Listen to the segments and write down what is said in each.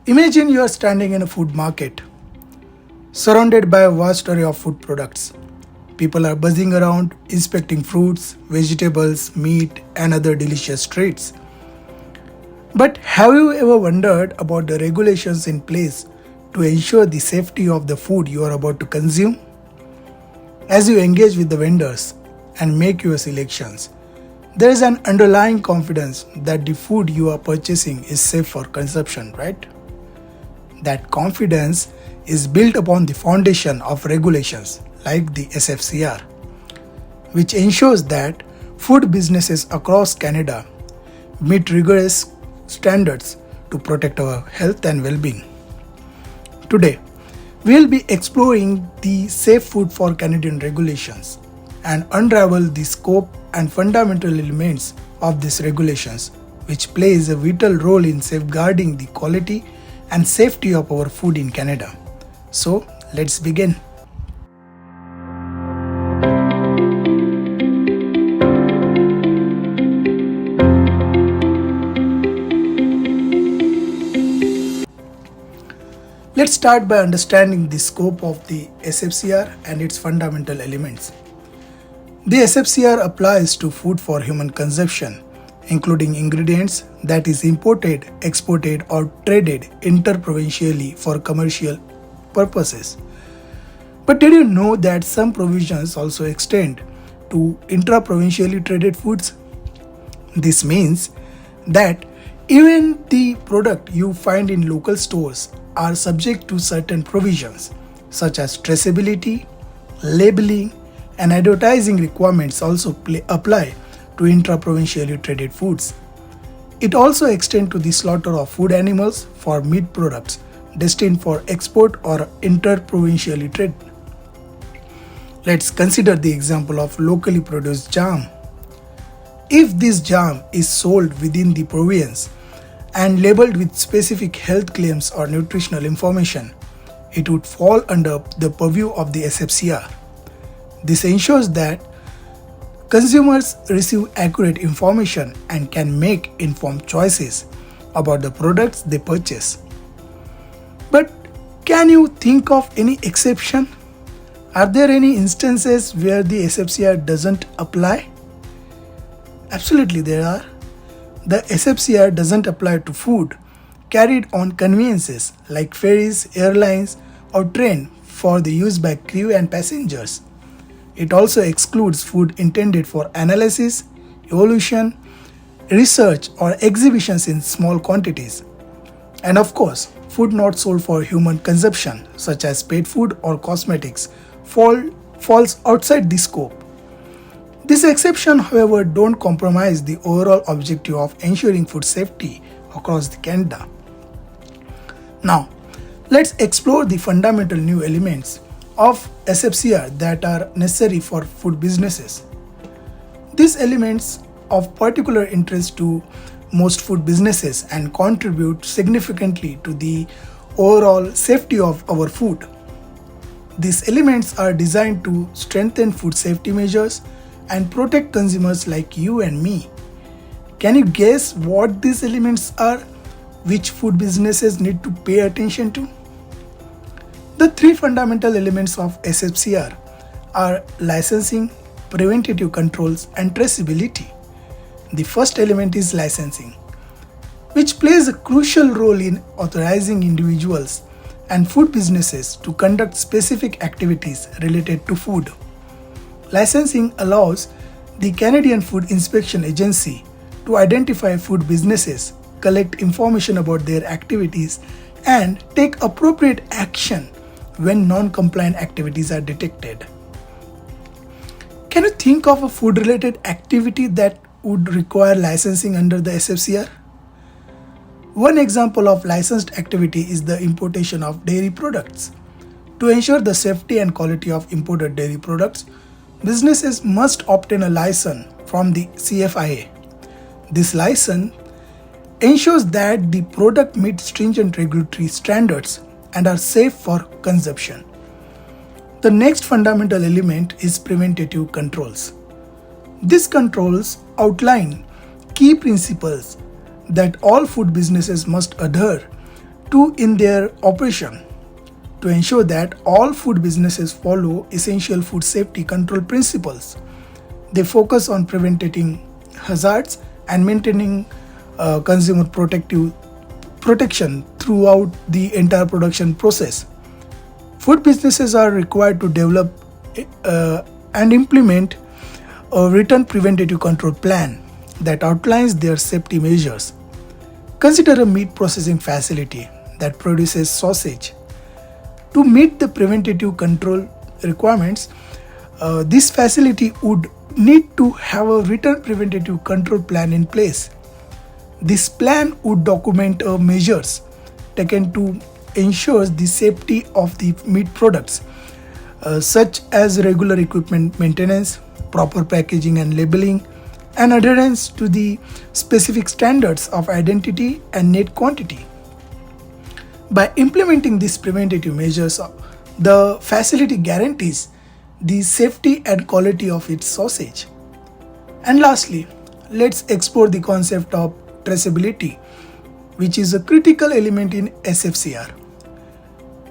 Imagine you are standing in a food market, surrounded by a vast array of food products. People are buzzing around, inspecting fruits, vegetables, meat, and other delicious treats. But have you ever wondered about the regulations in place to ensure the safety of the food you are about to consume? As you engage with the vendors and make your selections, there is an underlying confidence that the food you are purchasing is safe for consumption, right? That confidence is built upon the foundation of regulations like the SFCR, which ensures that food businesses across Canada meet rigorous standards to protect our health and well being. Today, we'll be exploring the Safe Food for Canadian regulations and unravel the scope and fundamental elements of these regulations, which plays a vital role in safeguarding the quality and safety of our food in Canada. So, let's begin. Let's start by understanding the scope of the SFCR and its fundamental elements. The SFCR applies to food for human consumption, including ingredients that is imported, exported, or traded interprovincially for commercial purposes. But did you know that some provisions also extend to intraprovincially traded foods? This means that even the product you find in local stores are subject to certain provisions such as traceability, labeling, and advertising requirements also apply to intraprovincially traded foods. It also extends to the slaughter of food animals for meat products destined for export or interprovincially trade. Let's consider the example of locally produced jam. If this jam is sold within the province and labeled with specific health claims or nutritional information, it would fall under the purview of the SFCR. This ensures that consumers receive accurate information and can make informed choices about the products they purchase. But can you think of any exception? Are there any instances where the SFCR doesn't apply? Absolutely, there are. The SFCR doesn't apply to food carried on conveyances like ferries, airlines, or train for the use by crew and passengers. It also excludes food intended for analysis, evolution, research, or exhibitions in small quantities. And of course, food not sold for human consumption, such as pet food or cosmetics, falls outside the scope. This exception, however, don't compromise the overall objective of ensuring food safety across Canada. Now, let's explore the fundamental new elements of SFCR that are necessary for food businesses. These elements of particular interest to most food businesses and contribute significantly to the overall safety of our food. These elements are designed to strengthen food safety measures and protect consumers like you and me. Can you guess what these elements are, which food businesses need to pay attention to? The three fundamental elements of SFCR are licensing, preventative controls, and traceability. The first element is licensing, which plays a crucial role in authorizing individuals and food businesses to conduct specific activities related to food. Licensing allows the Canadian Food Inspection Agency to identify food businesses, collect information about their activities, and take appropriate action when non-compliant activities are detected. Can you think of a food-related activity that would require licensing under the SFCR? One example of licensed activity is the importation of dairy products. To ensure the safety and quality of imported dairy products, businesses must obtain a license from the CFIA. This license ensures that the product meets stringent regulatory standards and are safe for consumption. The next fundamental element is preventative controls. These controls outline key principles that all food businesses must adhere to in their operation. To ensure that all food businesses follow essential food safety control principles, they focus on preventing hazards and maintaining consumer protection throughout the entire production process. Food businesses are required to develop and implement a written preventative control plan that outlines their safety measures. Consider a meat processing facility that produces sausage. To meet the preventative control requirements, this facility would need to have a written preventative control plan in place. This plan would document measures taken to ensure the safety of the meat products, such as regular equipment maintenance, proper packaging and labeling, and adherence to the specific standards of identity and net quantity. By implementing these preventative measures, the facility guarantees the safety and quality of its sausage. And lastly, let's explore the concept of traceability, which is a critical element in SFCR.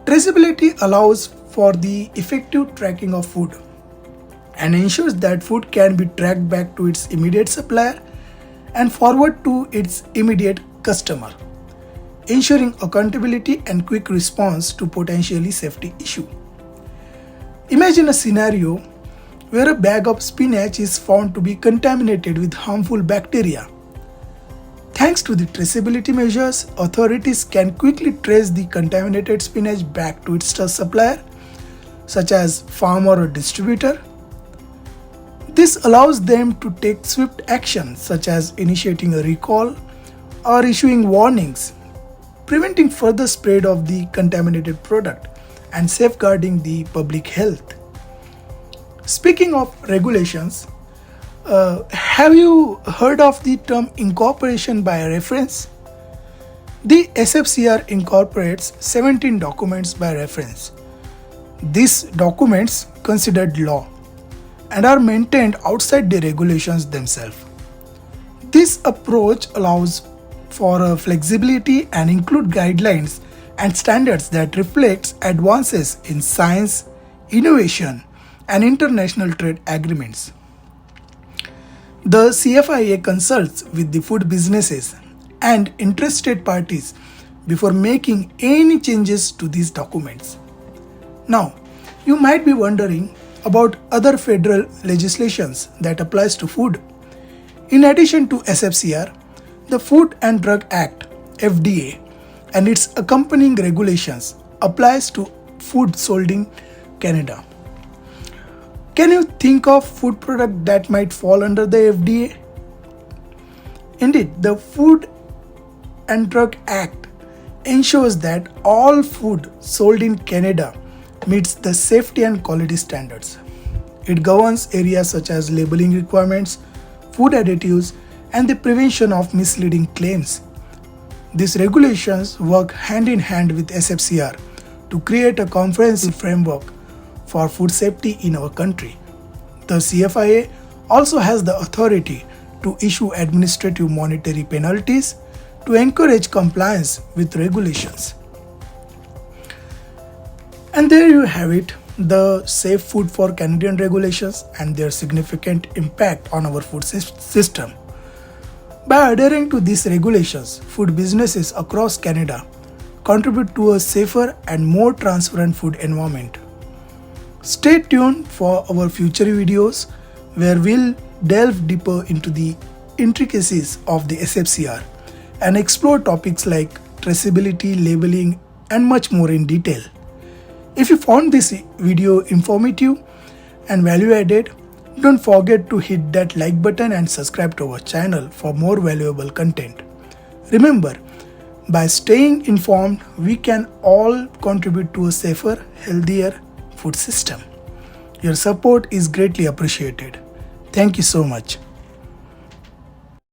Traceability allows for the effective tracking of food and ensures that food can be tracked back to its immediate supplier and forward to its immediate customer, ensuring accountability and quick response to potentially safety issue. Imagine a scenario where a bag of spinach is found to be contaminated with harmful bacteria. Thanks to the traceability measures, authorities can quickly trace the contaminated spinach back to its supplier, such as farmer or distributor. This allows them to take swift action, such as initiating a recall or issuing warnings, preventing further spread of the contaminated product and safeguarding the public health. Speaking of regulations, have you heard of the term incorporation by reference? The SFCR incorporates 17 documents by reference. These documents considered law and are maintained outside the regulations themselves. This approach allows for flexibility and include guidelines and standards that reflects advances in science, innovation, and international trade agreements. The CFIA consults with the food businesses and interested parties before making any changes to these documents. Now, you might be wondering about other federal legislations that applies to food. In addition to SFCR, the Food and Drug Act (FDA) and its accompanying regulations applies to food sold in Canada. Can you think of food product that might fall under the FDA? Indeed, the Food and Drug Act ensures that all food sold in Canada meets the safety and quality standards. It governs areas such as labeling requirements, food additives, and the prevention of misleading claims. These regulations work hand in hand with SFCR to create a comprehensive framework for food safety in our country. The CFIA also has the authority to issue administrative monetary penalties to encourage compliance with regulations. And there you have it, the Safe Food for Canadian regulations and their significant impact on our food system. By adhering to these regulations, food businesses across Canada contribute to a safer and more transparent food environment. Stay tuned for our future videos where we'll delve deeper into the intricacies of the SFCR and explore topics like traceability, labeling, and much more in detail. If you found this video informative and value added, don't forget to hit that like button and subscribe to our channel for more valuable content. Remember, by staying informed, we can all contribute to a safer, healthier food system. Your support is greatly appreciated. Thank you so much.